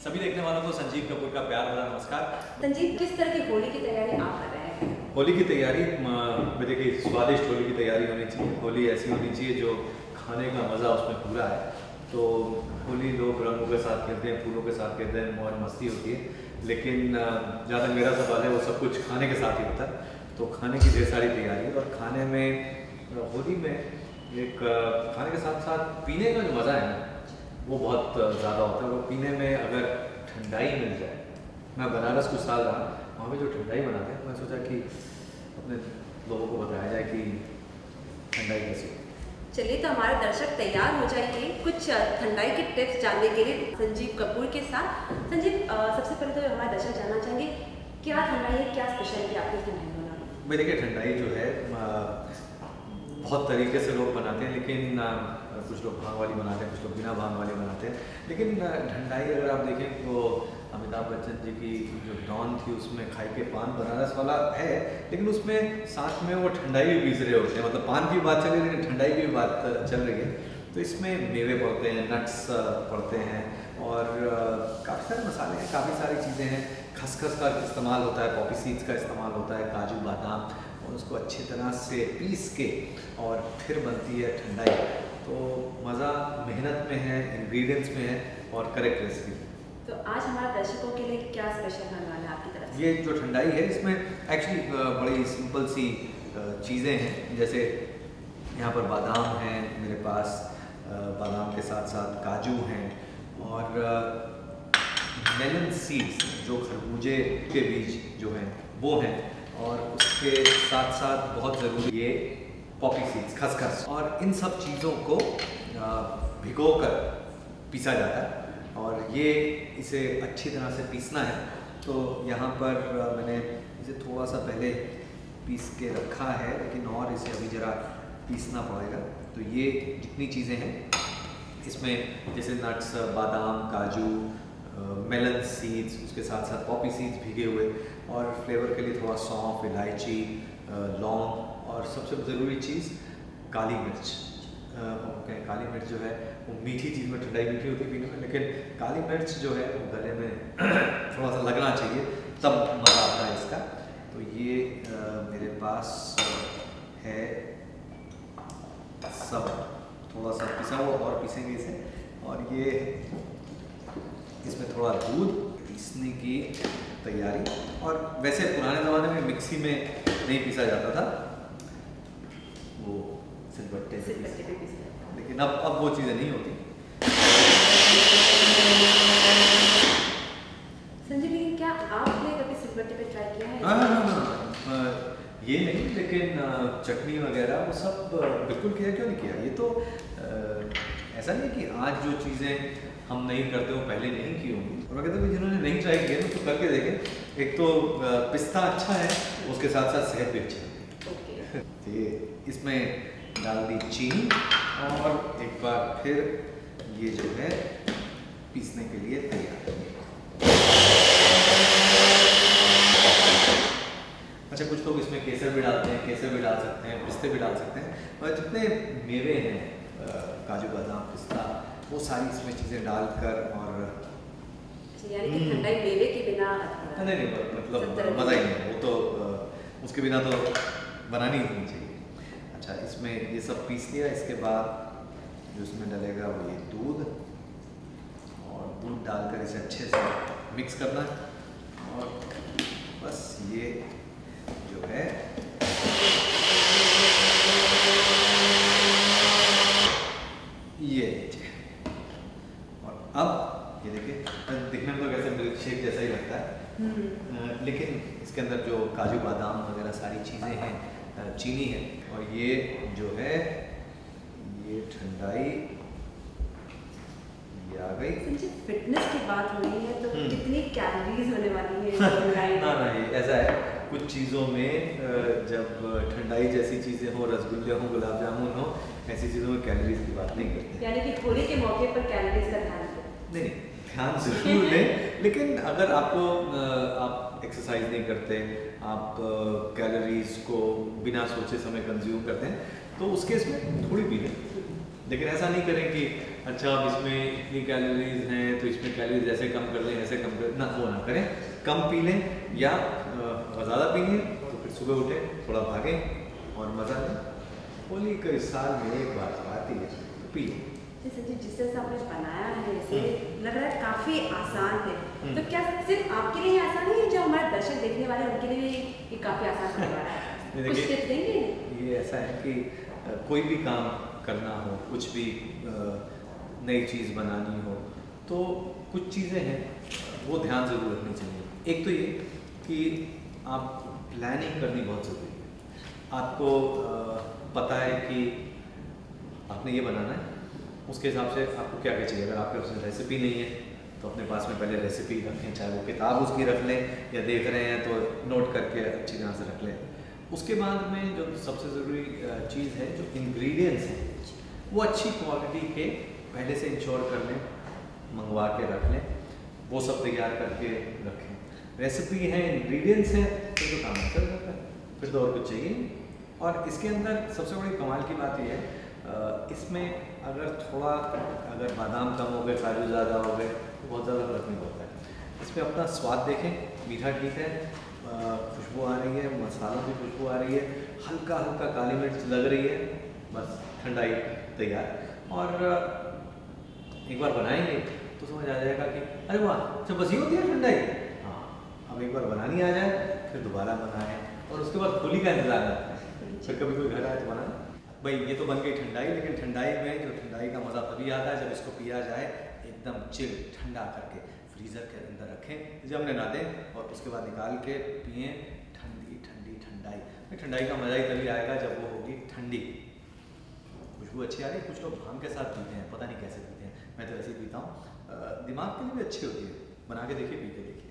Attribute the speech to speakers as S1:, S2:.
S1: सभी देखने वालों को संजीव कपूर का प्यार भरा नमस्कार।
S2: संजीव, किस तरह की होली की तैयारी आप कर रहे हैं?
S1: होली की तैयारी देखिए, स्वादिष्ट होली की तैयारी होनी चाहिए। होली ऐसी होनी चाहिए जो खाने का मज़ा उसमें पूरा है। तो होली लोग रंगों के साथ खेलते हैं, फूलों के साथ खेलते हैं, मौज मस्ती होती है। लेकिन जहाँ तक मेरा सवाल है वो सब कुछ खाने के साथ ही होता है। तो खाने की ढेर सारी तैयारी और खाने में होली में एक खाने के साथ साथ पीने का जो मज़ा है ना वो बहुत ज़्यादा होता है। वो पीने में अगर ठंडाई मिल जाए, मैं बनारस कुछ साल रहा, वहाँ पे जो ठंडाई बनाते हैं, मैं सोचा कि अपने लोगों को बताया जाए कि ठंडाई कैसी है।
S2: चलिए, तो हमारे दर्शक तैयार हो जाइए कुछ ठंडाई के टिप्स जानने के लिए संजीव कपूर के साथ। संजीव, सबसे पहले तो हमारे दर्शक जानना चाहेंगे क्या ठंडाई है, क्या स्पेशल है आपकी ठंडाई बनाना?
S1: भाई देखिए, ठंडाई जो है बहुत तरीके से लोग बनाते हैं, लेकिन कुछ लोग भांग वाली बनाते हैं, कुछ लोग बिना भांग वाली बनाते हैं। लेकिन ठंडाई अगर आप देखें तो अमिताभ बच्चन जी की जो डॉन थी उसमें खाई के पान बनारस वाला है, लेकिन उसमें साथ में वो ठंडाई भी पीस रहे होते हैं। मतलब पान की बात चल रही है लेकिन ठंडाई की भी बात चल रही है। तो इसमें मेवे पड़ते हैं, नट्स पड़ते हैं और काफ़ी सारे मसाले हैं, काफ़ी सारी चीज़ें हैं। खसखस का इस्तेमाल होता है, पॉपी सीड्स का इस्तेमाल होता है, काजू बादाम, और उसको अच्छी तरह से पीस के और फिर बनती है ठंडाई। तो मज़ा मेहनत में है, इंग्रेडिएंट्स में है और करेक्ट रेसिपी।
S2: तो आज हमारे दर्शकों के लिए क्या स्पेशल बनवाना है आपकी तरफ से?
S1: ये जो ठंडाई है इसमें एक्चुअली बड़ी सिंपल सी चीज़ें हैं। जैसे यहाँ पर बादाम हैं मेरे पास, बादाम के साथ साथ काजू हैं और मेलन सीड्स जो खरबूजे के बीज जो हैं वो हैं, और उसके साथ साथ बहुत ज़रूरी ये पॉपी सीड्स, खसखस, और इन सब चीज़ों को भिगोकर पीसा जाता है और ये इसे अच्छी तरह से पीसना है। तो यहाँ पर मैंने इसे थोड़ा सा पहले पीस के रखा है, लेकिन और इसे अभी ज़रा पीसना पड़ेगा। तो ये जितनी चीज़ें हैं इसमें, जैसे नट्स, बादाम, काजू, मेलन सीड्स, उसके साथ साथ पॉपी सीड्स भीगे हुए, और फ्लेवर के लिए थोड़ा सौंफ, इलायची, लौंग, और सबसे ज़रूरी चीज़ काली मिर्च। काली मिर्च जो है वो मीठी चीज़ में, ठंडाई मीठी होती है पीने में, लेकिन काली मिर्च जो है वो गले में थोड़ा सा लगना चाहिए, तब मज़ा आता है इसका। तो ये मेरे पास है सब थोड़ा सा पिसा हुआ, और पीसेंगे इसे। और ये इसमें थोड़ा दूध, पीसने की तैयारी। और वैसे पुराने ज़माने में मिक्सी में नहीं पीसा जाता था, वो सिलबट्टे से पीसा, लेकिन अब वो चीज़ें नहीं होती।
S2: संजीव, लेकिन क्या आपने कभी सिलबट्टे पे ट्राई किया है?
S1: हाँ, ये नहीं, लेकिन चटनी वगैरह वो सब बिल्कुल किया। क्यों नहीं किया? ये तो ऐसा नहीं कि आज जो चीज़ें हम नहीं करते वो पहले नहीं की होंगी। और मैं कहता हूँ जिन्होंने नहीं ट्राई किया तो करके देखें। एक तो पिस्ता अच्छा है, उसके साथ साथ सेहत भी अच्छा है।
S2: ओके।
S1: तो ये इसमें डाल दी चीनी, और एक बार फिर ये जो है पीसने के लिए तैयार है। अच्छा, कुछ लोग इसमें केसर भी डालते हैं, केसर भी डाल सकते हैं, पिस्ते भी डाल सकते हैं, और जितने मेवे हैं, काजू बादाम, पिस्ता, वो सारी इसमें चीज़ें डालकर, और
S2: यानी कि ठंडाई मेवे के बिना
S1: नहीं, मतलब मज़ा ही नहीं है वो तो, उसके बिना तो बनानी ही नहीं चाहिए। अच्छा, इसमें ये सब पीस लिया। इसके बाद जो इसमें डलेगा वो ये दूध, और दूध डालकर इसे अच्छे से मिक्स करना है। और बस ये जो है ये लीजिए। और अब ये देखिए, दिखने में तो कैसे मिल्क शेक जैसा ही लगता है, लेकिन इसके अंदर जो काजू बादाम वगैरह सारी चीज़ें हैं, चीनी है, और ये जो है ये ठंडाई ये आ गई।
S2: संजीव, फिटनेस की बात हो रही है तो कितनी कैलोरीज होने वाली है?
S1: ना ये ऐसा है, कुछ चीज़ों में जब ठंडाई जैसी चीज़ें हो, रसगुल्ले हो, गुलाब जामुन हो, ऐसी चीज़ों में कैलोरीज की बात नहीं करते।
S2: यानी कि होली के मौके पर कैलोरीज का ध्यान रखें।
S1: नहीं, ध्यान जरूर दें, लेकिन अगर आपको आप एक्सरसाइज नहीं करते, आप कैलोरीज को बिना सोचे समय कंज्यूम करते हैं, तो उस केस में थोड़ी पी लें। लेकिन ऐसा नहीं करें कि अच्छा अब इसमें इतनी कैलोरीज हैं तो इसमें कैलोरीज ऐसे कम कर लें, ऐसे कम कर ना, वो ना करें। कम पी लें या ज़्यादा पिए तो फिर सुबह उठे थोड़ा भागें और मज़ा लें। होली कई साल में एक बार आती है तो पिए।
S2: संजीव, जिस तरह से आपने बनाया है इसे, लग रहा है काफ़ी आसान है। तो क्या सिर्फ आपके लिए आसान है, जो हमारे दर्शक देखने वाले हैं उनके लिए भी ये काफ़ी आसान होने वाला है? कुछ टिप्स देंगे?
S1: ये ऐसा है कि कोई भी काम करना हो, कुछ भी नई चीज़ बनानी हो, तो कुछ चीज़ें हैं वो ध्यान ज़रूर रखनी चाहिए। एक तो ये कि आप प्लानिंग करनी बहुत ज़रूरी है। आपको पता है कि आपने ये बनाना है, उसके हिसाब से आपको क्या क्या चाहिए। अगर आपके पास रेसिपी नहीं है तो अपने पास में पहले रेसिपी रखें, चाहे वो किताब उसकी रख लें या देख रहे हैं तो नोट करके अच्छी तरह से रख लें। उसके बाद में जो सबसे ज़रूरी चीज़ है, जो इंग्रेडिएंट्स हैं वो अच्छी क्वालिटी के पहले से इंश्योर कर लें, मंगवा के रख लें, वो सब तैयार करके रखें। रेसिपी है, इंग्रेडिएंट्स हैं, तो जो काम चल जाता है, फिर तो और कुछ चाहिए नहीं। और इसके अंदर सबसे बड़ी कमाल की बात यह है, इसमें अगर बादाम कम हो गए, काजू ज़्यादा हो गए तो बहुत ज़्यादा फर्क नहीं पड़ता है। इसमें अपना स्वाद देखें, मीठा ठीक है, खुशबू आ रही है, मसालों की खुशबू आ रही है, हल्का हल्का काली मिर्च लग रही है, बस ठंडाई तैयार। और एक बार बनाएंगे तो समझ आ जाएगा कि अरे वाह, अच्छा बस ये होती है ठंडाई। हाँ, अब एक बार बनानी आ जाए फिर दोबारा बनाएं और उसके बाद होली का इंतजार करते हैं, फिर कभी कोई घर आए तो बनाए। भाई ये तो बन गई ठंडाई, लेकिन ठंडाई में जो ठंडाई का मज़ा तभी आता है जब इसको पिया जाए एकदम चिल ठंडा करके, फ्रीज़र के अंदर रखें, जब ना दें और उसके बाद निकाल के पिए। ठंडी ठंडी ठंडाई, ठंडाई का मज़ा ही तभी आएगा जब वो होगी ठंडी। खुशबू अच्छी आ रही है। कुछ लोग भांग के साथ पीते हैं, पता नहीं कैसे पीते हैं, मैं तो ऐसे ही पीता हूँ। दिमाग के लिए भी अच्छी होती है, बना के देखिए, पी के देखिए।